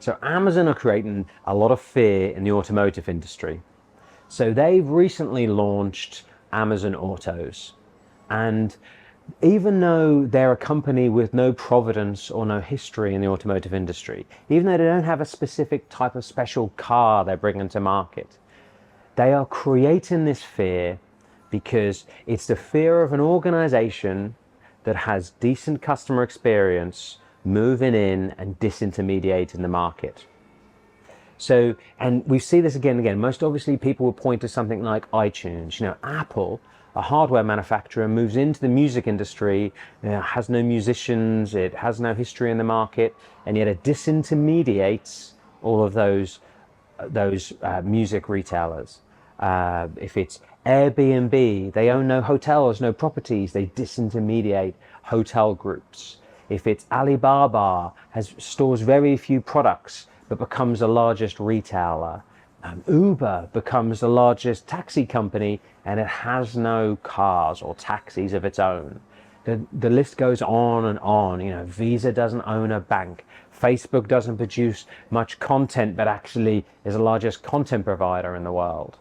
So Amazon are creating a lot of fear in the automotive industry. So they've recently launched Amazon Autos. And even though they're a company with no provenance or no history in the automotive industry, even though they don't have a specific type of special car they're bringing to market, they are creating this fear because it's the fear of an organization that has decent customer experience moving in and disintermediating the market. So, and we see this again and again. Most obviously, people will point to something like iTunes. Apple, a hardware manufacturer, moves into the music industry, has no musicians, it has no history in the market, and yet it disintermediates all of those music retailers. If it's Airbnb, they own no hotels, no properties, they disintermediate hotel groups. If it's Alibaba, stores very few products, but becomes the largest retailer. Uber becomes the largest taxi company and it has no cars or taxis of its own. The list goes on and on. Visa doesn't own a bank. Facebook doesn't produce much content, but actually is the largest content provider in the world.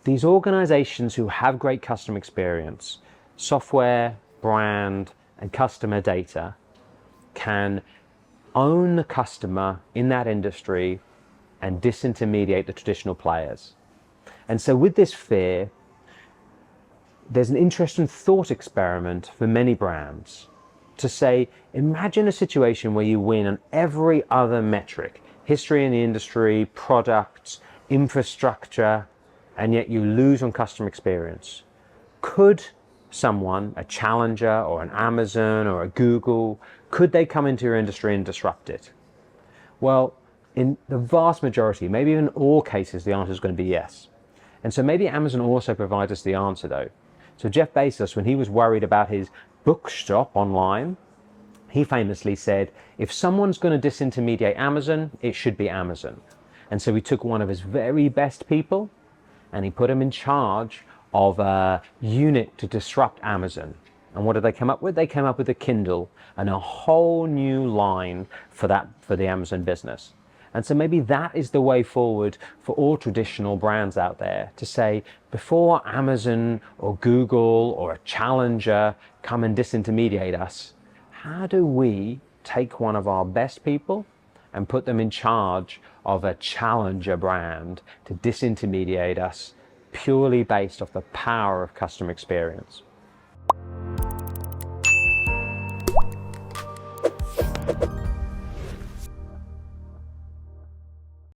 These organizations who have great customer experience, software, brand, and customer data can own the customer in that industry and disintermediate the traditional players. And so with this fear, there's an interesting thought experiment for many brands to say, imagine a situation where you win on every other metric, history in the industry, products, infrastructure, and yet you lose on customer experience. Could someone, a challenger or an Amazon or a Google, could they come into your industry and disrupt it? Well, in the vast majority, maybe even all cases, the answer is going to be yes. And so maybe Amazon also provides us the answer though. So Jeff Bezos, when he was worried about his bookshop online, he famously said, if someone's going to disintermediate Amazon, it should be Amazon. And so he took one of his very best people and he put him in charge of a unit to disrupt Amazon. And what did they come up with? They came up with a Kindle and a whole new line for the Amazon business. And so maybe that is the way forward for all traditional brands out there, to say, before Amazon or Google or a challenger come and disintermediate us, how do we take one of our best people and put them in charge of a challenger brand to disintermediate us purely based off the power of customer experience?